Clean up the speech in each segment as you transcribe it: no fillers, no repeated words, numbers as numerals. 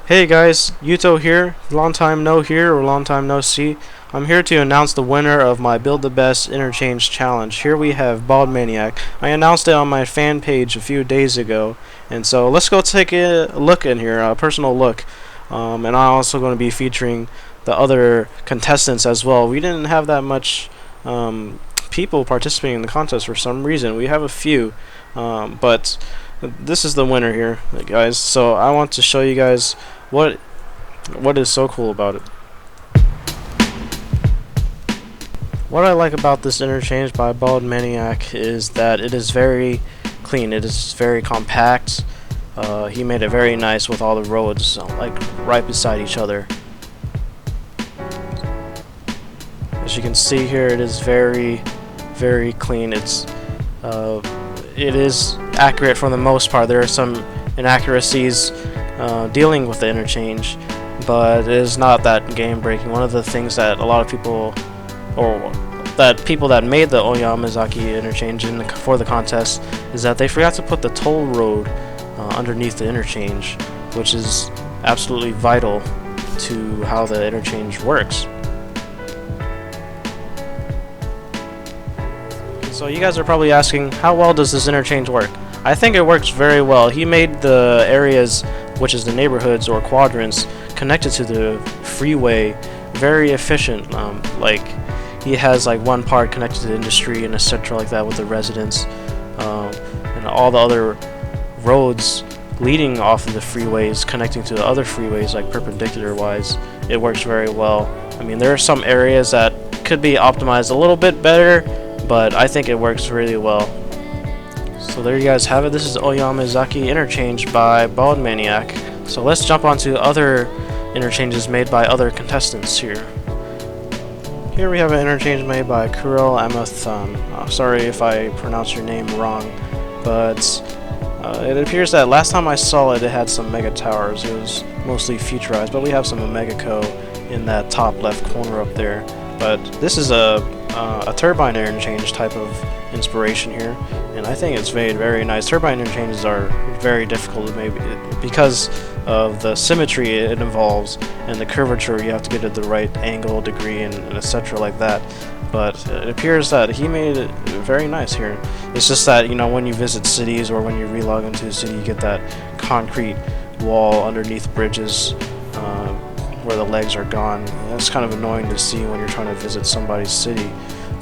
Hey guys, Yuttho here. Long time no hear or long time no see. I'm here to announce the winner of my Build the Best Interchange Challenge. Here we have bodmaniac. I announced it on my fan page a few days ago, and so let's go take a look in here, a personal look. And I'm also going to be featuring the other contestants as well. We didn't have that much people participating in the contest for some reason. We have a few, but this is the winner here, guys. So I want to show you guys what is so cool about it. What I like about this interchange by bodmaniac is that it is very clean. It is very compact. He made it very nice with all the roads like right beside each other. As you can see here, it is very clean. It is accurate for the most part. There are some inaccuracies dealing with the interchange, but it is not that game breaking. One of the things that a lot of people, or that people that made the Oyamazaki interchange for the contest, is that they forgot to put the toll road underneath the interchange, which is absolutely vital to how the interchange works. So you guys are probably asking, how well does this interchange work? I think it works very well. He made the areas, which is the neighborhoods or quadrants, connected to the freeway very efficient. Like he has like one part connected to the industry and etc. like that with the residents, and all the other roads leading off of the freeways connecting to the other freeways, like perpendicular wise. It works very well. I mean, there are some areas that could be optimized a little bit better, but I think it works really well. So there you guys have it. This is Oyamazaki interchange by bodmaniac. So let's jump onto other interchanges made by other contestants here. Here we have an interchange made by Kurel Amathon. Sorry if I pronounce your name wrong, but it appears that last time I saw it, it had some mega towers. It was mostly futurized, but we have some Omega Co in that top left corner up there. But this is a turbine interchange type of inspiration here, and I think it's made very nice. Turbine interchanges are very difficult to make because of the symmetry it involves and the curvature. You have to get at the right angle, degree, and etc. like that. But it appears that he made it very nice here. It's just that, you know, when you visit cities or when you relog into a city, you get that concrete wall underneath bridges where the legs are gone. That's kind of annoying to see when you're trying to visit somebody's city.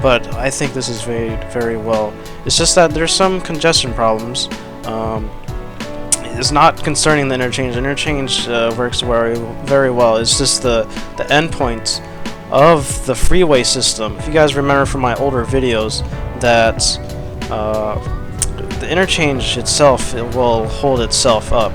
But I think this is very well. It's just that there's some congestion problems. It's not concerning the interchange. The interchange works very well. It's just the endpoint of the freeway system. If you guys remember from my older videos, that the interchange itself, it will hold itself up.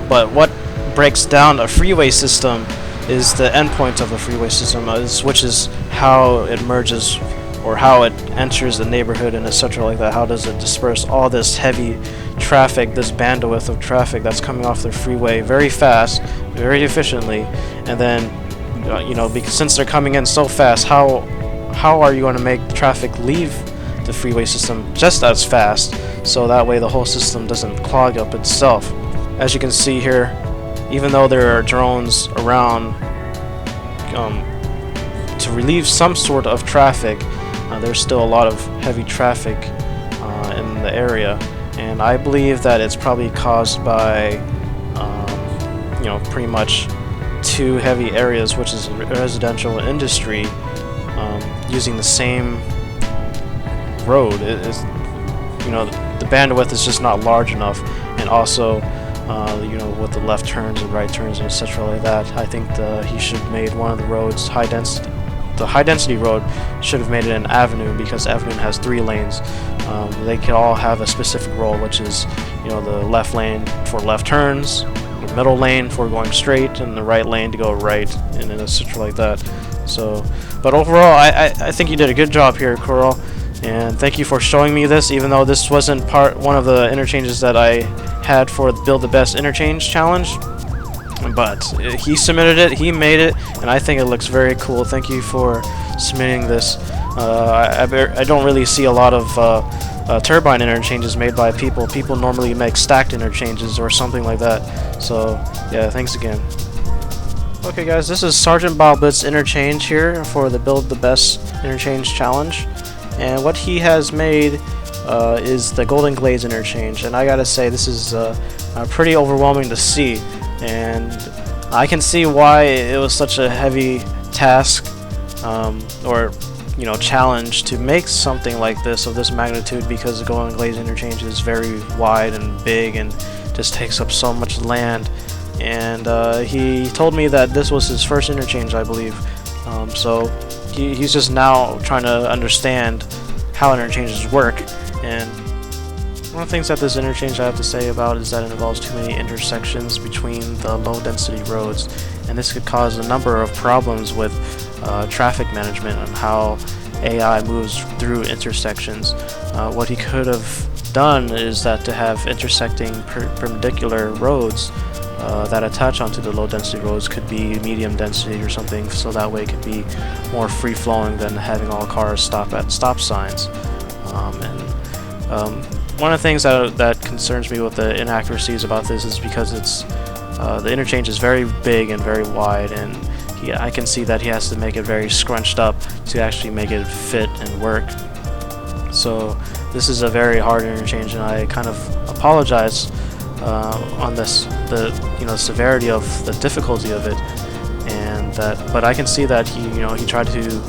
But what breaks down a freeway system is the endpoint of the freeway system, which is how it merges or how it enters the neighborhood and etc. like that. How does it disperse all this heavy traffic, this bandwidth of traffic that's coming off the freeway very fast, very efficiently, and then you know, because since they're coming in so fast, how are you going to make the traffic leave the freeway system just as fast, so that way the whole system doesn't clog up itself? As you can see here, even though there are drones around to relieve some sort of traffic, there's still a lot of heavy traffic in the area, and I believe that it's probably caused by you know, pretty much two heavy areas, which is residential and industry, using the same road. It is, you know, the bandwidth is just not large enough, and also you know, with the left turns and right turns and etc. like that. I think he should have made one of the roads the high density road should have made it an avenue, because avenue has 3 lanes. They can all have a specific role, which is, you know, the left lane for left turns, the middle lane for going straight, and the right lane to go right, and etc. like that. So, but overall, I think you did a good job here, Kurel, and thank you for showing me this, even though this wasn't one of the interchanges that I had for the Build the Best Interchange Challenge. But he submitted it, he made it, and I think it looks very cool. Thank you for submitting this. I don't really see a lot of turbine interchanges made by people. People normally make stacked interchanges or something like that. So yeah, thanks again. Okay guys, this is Sergeant Boblet's interchange here for the Build the Best Interchange Challenge. And what he has made is the Golden Glaze interchange. And I gotta say, this is pretty overwhelming to see. And I can see why it was such a heavy task, or challenge to make something like this of this magnitude, because the Golden Glaze interchange is very wide and big and just takes up so much land. And he told me that this was his first interchange, I believe. So he's just now trying to understand how interchanges work. And one of the things that this interchange I have to say about is that it involves too many intersections between the low density roads, and this could cause a number of problems with traffic management and how AI moves through intersections. What he could have done is that to have intersecting perpendicular roads that attach onto the low density roads could be medium density or something, so that way it could be more free flowing than having all cars stop at stop signs. One of the things that concerns me with the inaccuracies about this is because the interchange is very big and very wide, and I can see that he has to make it very scrunched up to actually make it fit and work. So this is a very hard interchange, and I kind of apologize on the severity of the difficulty of it, but I can see that he tried to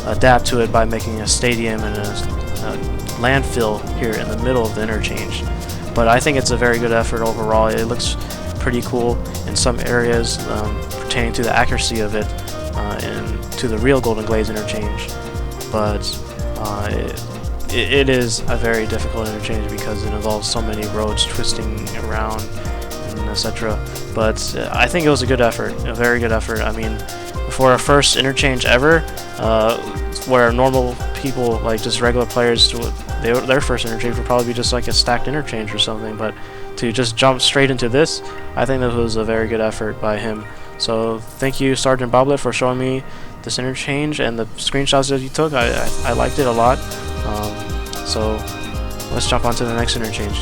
adapt to it by making a stadium and a landfill here in the middle of the interchange. But I think it's a very good effort overall. It looks pretty cool in some areas pertaining to the accuracy of it and to the real Golden Glaze interchange, but it is a very difficult interchange because it involves so many roads twisting around and etc. But I think it was a good effort, a very good effort. I mean, for a first interchange ever, where normal people, like just regular players, their first interchange would probably be just like a stacked interchange or something, but to just jump straight into this, I think that was a very good effort by him. So thank you, Sergeant Boblet, for showing me this interchange, and the screenshots that you took, I liked it a lot. So let's jump on to the next interchange.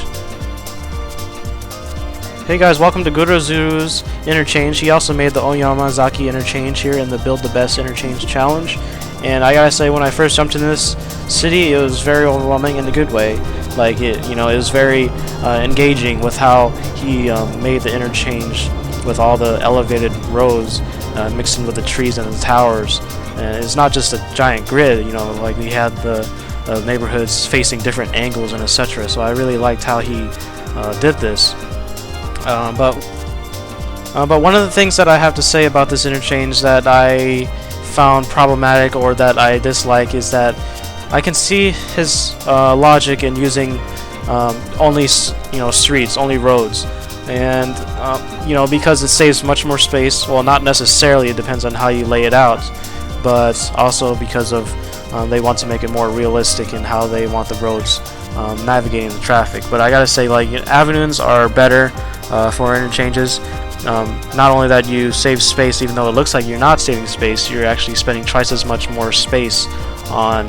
Hey guys, welcome to Guruzu's interchange. He also made the Oyamazaki interchange here in the Build the Best Interchange Challenge. And I gotta say, when I first jumped into this city, it was very overwhelming in a good way. Like it was very engaging with how he made the interchange with all the elevated roads mixing with the trees and the towers. And it's not just a giant grid, like we had the neighborhoods facing different angles and etc. So I really liked how he did this. But one of the things that I have to say about this interchange that I found problematic or that I dislike is that I can see his logic in using only streets, only roads, and because it saves much more space. Well, not necessarily, it depends on how you lay it out, but also because of they want to make it more realistic in how they want the roads navigating the traffic. But I gotta say, like, avenues are better for interchanges. Not only that you save space, even though it looks like you're not saving space, you're actually spending twice as much more space on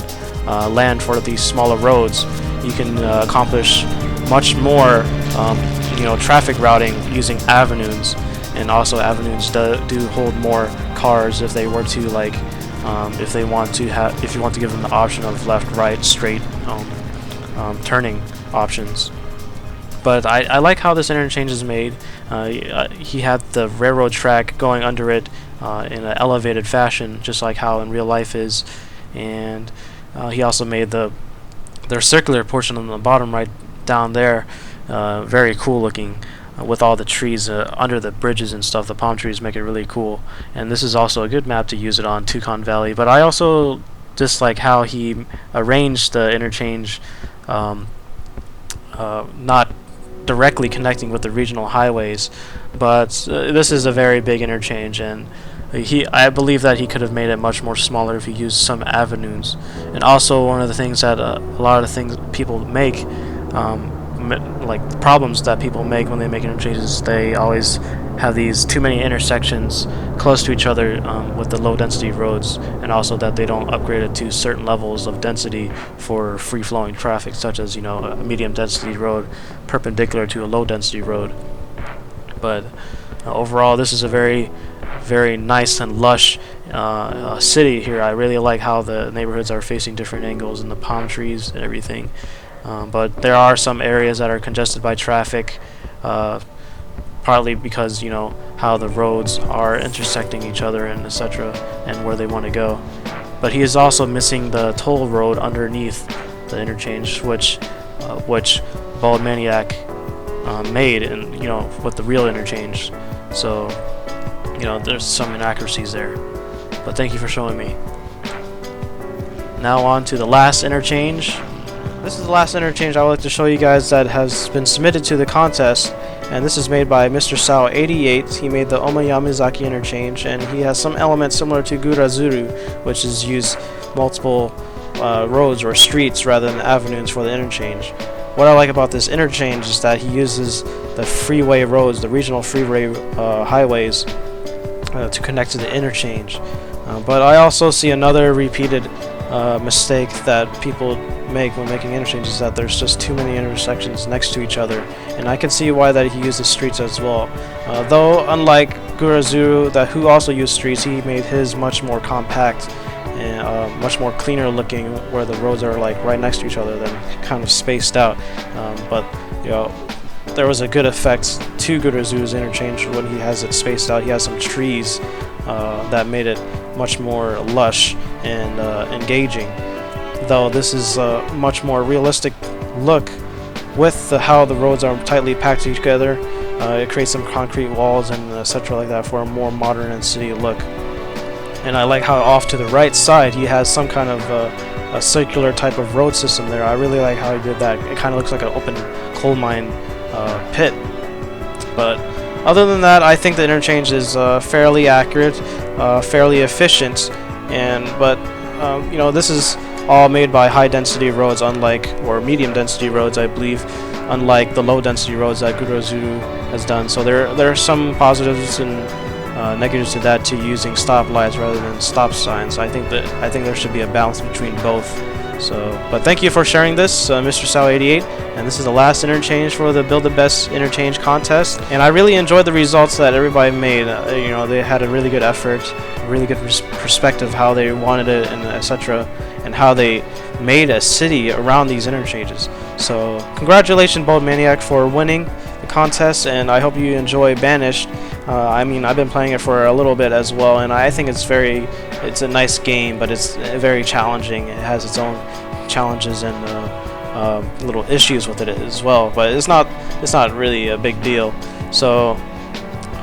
land for these smaller roads. You can accomplish much more traffic routing using avenues, and also avenues do hold more cars if they were to if you want to give them the option of left, right, straight turning options. But I like how this interchange is made. He had the railroad track going under it in an elevated fashion, just like how in real life is. And he also made the circular portion on the bottom right down there very cool looking, with all the trees under the bridges and stuff. The palm trees make it really cool. And this is also a good map to use it on, Toucan Valley. But I also dislike how he arranged the interchange, not directly connecting with the regional highways, but this is a very big interchange, and I believe that he could have made it much more smaller if he used some avenues. And also, one of the things that a lot of the things people make, like problems that people make when they make interchanges, they always have these too many intersections close to each other with the low density roads, and also that they don't upgrade it to certain levels of density for free flowing traffic, such as, you know, a medium density road perpendicular to a low density road. But overall, this is a very nice and lush city here. I really like how the neighborhoods are facing different angles and the palm trees and everything. But there are some areas that are congested by traffic, partly because, you know, how the roads are intersecting each other and etc. and where they want to go. But he is also missing the toll road underneath the interchange, which bodmaniac made, and, you know, with the real interchange. So, you know, there's some inaccuracies there. But thank you for showing me. Now on to the last interchange. This is the last interchange I would like to show you guys that has been submitted to the contest, and this is made by Mr. Sao88. He made the Omayamizaki interchange, and he has some elements similar to Gurazuru, which is use multiple roads or streets rather than avenues for the interchange. What I like about this interchange is that he uses the freeway roads, the regional freeway highways, to connect to the interchange. But I also see another repeated mistake that people make when making interchanges, that there's just too many intersections next to each other, and I can see why that he uses streets as well. Though unlike Gurazuru, who also used streets, he made his much more compact and much more cleaner looking, where the roads are like right next to each other than kind of spaced out. But you know, there was a good effect to Gurazuru's interchange when he has it spaced out. He has some trees that made it much more lush and engaging. Though this is a much more realistic look with how the roads are tightly packed together. It creates some concrete walls and etc. like that for a more modern and city look. And I like how off to the right side he has some kind of a circular type of road system there. I really like how he did that. It kind of looks like an open coal mine pit. But other than that, I think the interchange is fairly accurate, fairly efficient, but you know, this is all made by high density roads, or medium density roads, I believe, unlike the low density roads that Gurazuru has done. So there are some positives and negatives to that, to using stoplights rather than stop signs. I think there should be a balance between both. So, but thank you for sharing this, Mr. Sao88, and this is the last interchange for the Build the Best Interchange contest. And I really enjoyed the results that everybody made. You know, they had a really good effort, really good perspective how they wanted it, and etc., and how they made a city around these interchanges. So, congratulations, bodmaniac, for winning the contest, and I hope you enjoy Banished. I mean, I've been playing it for a little bit as well, and I think it's a nice game, but it's very challenging. It has its own challenges and little issues with it as well, but it's not really a big deal. So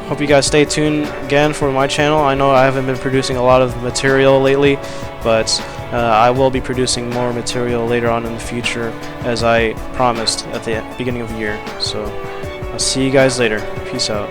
hope you guys stay tuned again for my channel. I know I haven't been producing a lot of material lately, but I will be producing more material later on in the future, as I promised at the beginning of the year. So I'll see you guys later. Peace out.